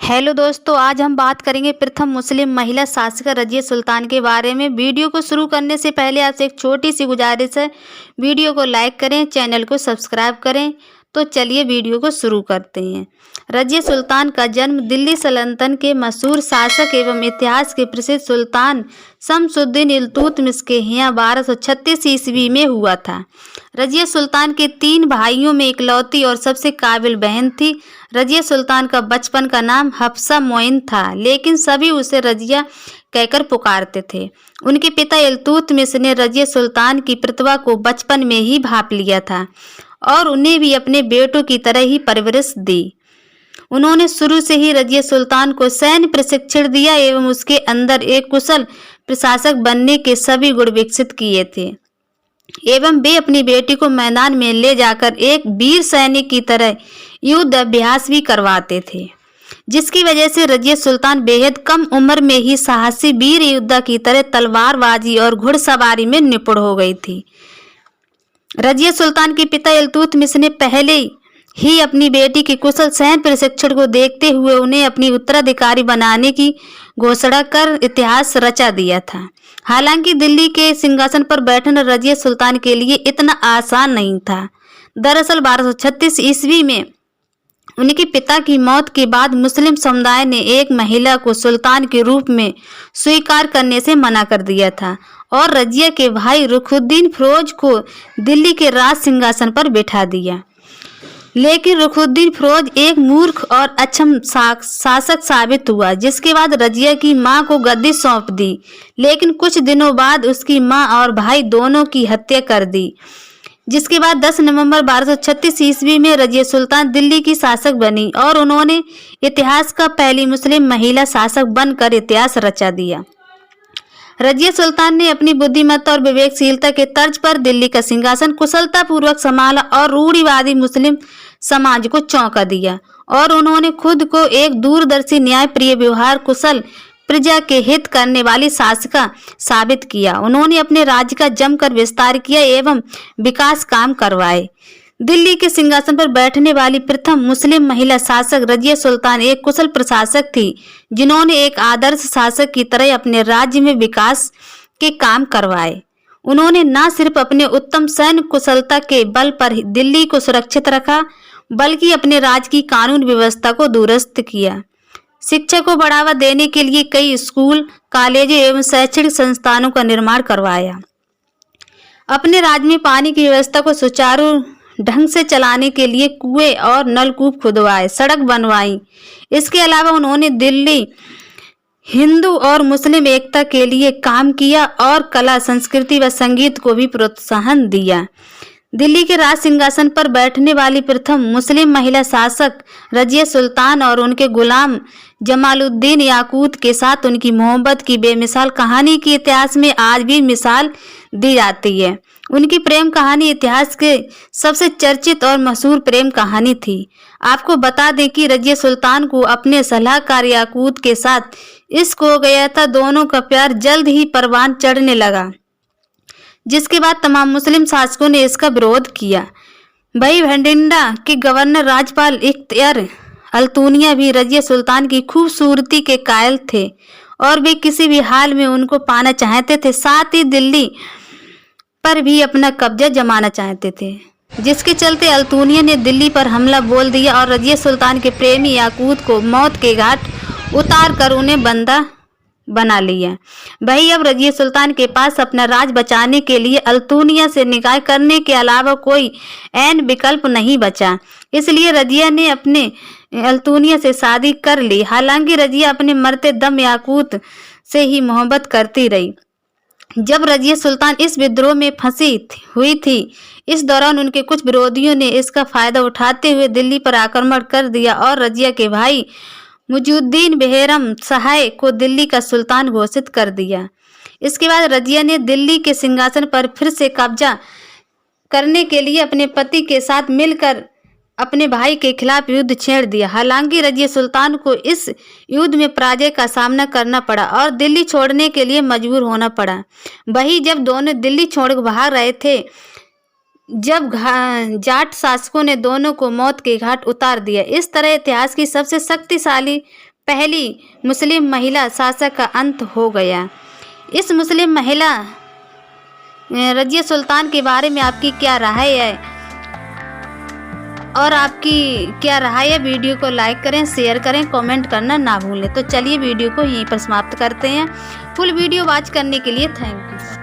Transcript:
Hello दोस्तों, आज हम बात करेंगे प्रथम मुस्लिम महिला शासक रज़िया सुल्तान के बारे में। वीडियो को शुरू करने से पहले आपसे एक छोटी सी गुजारिश है, वीडियो को लाइक करें, चैनल को सब्सक्राइब करें। तो चलिए वीडियो को शुरू करते हैं। रज़िया सुल्तान का जन्म दिल्ली सल्तनत के मशहूर शासक एवं इतिहास के प्रसिद्ध सुल्तान शमसुद्दीन इल्तुतमिश के यहाँ 1236 ईस्वी में हुआ था। रज़िया सुल्तान के 3 भाइयों में इकलौती और सबसे काबिल बहन थी। रज़िया सुल्तान का बचपन का नाम हफ्सा मोइन था, लेकिन सभी उसे रज़िया कहकर पुकारते थे। उनके पिता इल्तुतमिश ने रज़िया सुल्तान की प्रतिभा को बचपन में ही भांप लिया था और उन्हें भी अपने बेटों की तरह ही परवरिश दी। उन्होंने शुरू से ही रज़िया सुल्तान को सैन्य प्रशिक्षण दिया एवं उसके अंदर एक कुशल प्रशासक बनने के सभी गुण विकसित किए थे एवं वे अपनी बेटी को मैदान में ले जाकर एक वीर सैनिक की तरह युद्ध अभ्यास भी करवाते थे, जिसकी वजह से रज़िया सुल्तान बेहद कम उम्र में ही साहसी वीर योद्धा की तरह तलवारबाजी और घुड़सवारी में निपुण हो गई थी। रज़िया सुल्तान के पिता इल्तुतमिश ने पहले ही अपनी बेटी के कुशल सैन्य प्रशिक्षण को देखते हुए उन्हें अपनी उत्तराधिकारी बनाने की घोषणा कर इतिहास रचा दिया था। हालांकि दिल्ली के सिंहासन पर बैठना रज़िया सुल्तान के लिए इतना आसान नहीं था। दरअसल 1236 ईस्वी में उनके पिता की मौत के बाद मुस्लिम समुदाय ने एक महिला को सुल्तान के रूप में स्वीकार करने से मना कर दिया था और रज़िया के भाई रुखुद्दीन फिरोज को दिल्ली के राज सिंहासन पर बिठा दिया। लेकिन रुखुद्दीन फिरोज एक मूर्ख और अक्षम शासक साबित हुआ, जिसके बाद रज़िया की मां को गद्दी सौंप दी। लेकिन कुछ दिनों बाद उसकी मां और भाई दोनों की हत्या कर दी, जिसके बाद 10 नवंबर 1236 ईस्वी में रज़िया सुल्तान दिल्ली की शासक बनी और उन्होंने इतिहास का पहली मुस्लिम महिला शासक बनकर इतिहास रचा दिया। रज़िया सुल्तान ने अपनी बुद्धिमत्ता और विवेकशीलता के तर्ज पर दिल्ली का सिंहासन कुशलतापूर्वक संभाला और रूढ़िवादी मुस्लिम समाज को चौंका दिया और उन्होंने खुद को एक दूरदर्शी, न्यायप्रिय, व्यवहार कुशल, प्रजा के हित करने वाली शासिका साबित किया। उन्होंने अपने राज्य का जमकर विस्तार किया एवं विकास काम करवाए। दिल्ली के सिंहासन पर बैठने वाली प्रथम मुस्लिम महिला शासक रज़िया सुल्तान एक कुशल प्रशासक थी, जिन्होंने एक आदर्श शासक की तरह अपने राज्य में विकास के काम करवाए। उन्होंने न सिर्फ अपने उत्तम सैन्य कुशलता के बल पर दिल्ली को सुरक्षित रखा, बल्कि अपने राज्य की कानून व्यवस्था को दुरुस्त किया। शिक्षा को बढ़ावा देने के लिए कई स्कूल, कॉलेजों एवं शैक्षणिक संस्थानों का निर्माण करवाया। अपने राज्य में पानी की व्यवस्था को सुचारू ढंग से चलाने के लिए कुएं और नलकूप खुदवाए, सड़क बनवाई। इसके अलावा उन्होंने दिल्ली हिंदू और मुस्लिम एकता के लिए काम किया और कला, संस्कृति व संगीत को भी प्रोत्साहन दिया। दिल्ली के राज सिंहासन पर बैठने वाली प्रथम मुस्लिम महिला शासक रज़िया सुल्तान और उनके गुलाम जमालुद्दीन याकूत के साथ उनकी मोहब्बत की बेमिसाल कहानी की इतिहास में आज भी मिसाल दी जाती है। उनकी प्रेम कहानी इतिहास के सबसे चर्चित और मशहूर प्रेम कहानी थी। आपको बता दें कि रज़िया सुल्तान को अपने सलाहकार याकूत के साथ इश्क हो गया था। दोनों का प्यार जल्द ही परवान चढ़ने लगा, जिसके बाद तमाम मुस्लिम शासकों ने इसका विरोध किया। भाई भटिंडा के गवर्नर राज्यपाल इख्तियार अल्तुनिया भी रज़िया सुल्तान की खूबसूरती के कायल थे और वे किसी भी हाल में उनको पाना चाहते थे। साथ ही दिल्ली पर भी अपना कब्जा जमाना चाहते थे, जिसके चलते अल्तुनिया ने दिल्ली पर हमला बोल दिया और रज़िया सुल्तान के प्रेमी याकूत को मौत के घाट उतार कर उन्हें बंदा बना लिया। वही अब रज़िया सुल्तान के पास अपना राज बचाने के लिए अल्तुनिया से निकाह करने के अलावा कोई ऐन विकल्प नहीं बचा। इसलिए रज़िया ने अपने अल्तुनिया से शादी कर ली। हालांकि रज़िया अपने मरते दम याकूत से ही मोहब्बत करती रही। जब रज़िया सुल्तान इस विद्रोह में फंसी हुई थी, इस दौरान उनके कुछ विरोधियों ने इसका फायदा उठाते हुए दिल्ली पर आक्रमण कर दिया और रज़िया के भाई मुजुद्दीन बेहरम सहाय को दिल्ली का सुल्तान घोषित कर दिया। इसके बाद रज़िया ने दिल्ली के सिंहासन पर फिर से कब्जा करने के लिए अपने पति के साथ मिलकर अपने भाई के खिलाफ युद्ध छेड़ दिया। हालांकि रज़िया सुल्तान को इस युद्ध में पराजय का सामना करना पड़ा और दिल्ली छोड़ने के लिए मजबूर होना पड़ा। वही जब दोनों दिल्ली छोड़ भाग रहे थे, जब जाट शासकों ने दोनों को मौत के घाट उतार दिया। इस तरह इतिहास की सबसे शक्तिशाली पहली मुस्लिम महिला शासक का अंत हो गया। इस मुस्लिम महिला रज़िया सुल्तान के बारे में आपकी क्या राय है और आपकी क्या राय है? वीडियो को लाइक करें, शेयर करें, कमेंट करना ना भूलें। तो चलिए वीडियो को यहीं पर समाप्त करते हैं। फुल वीडियो वॉच करने के लिए थैंक यू।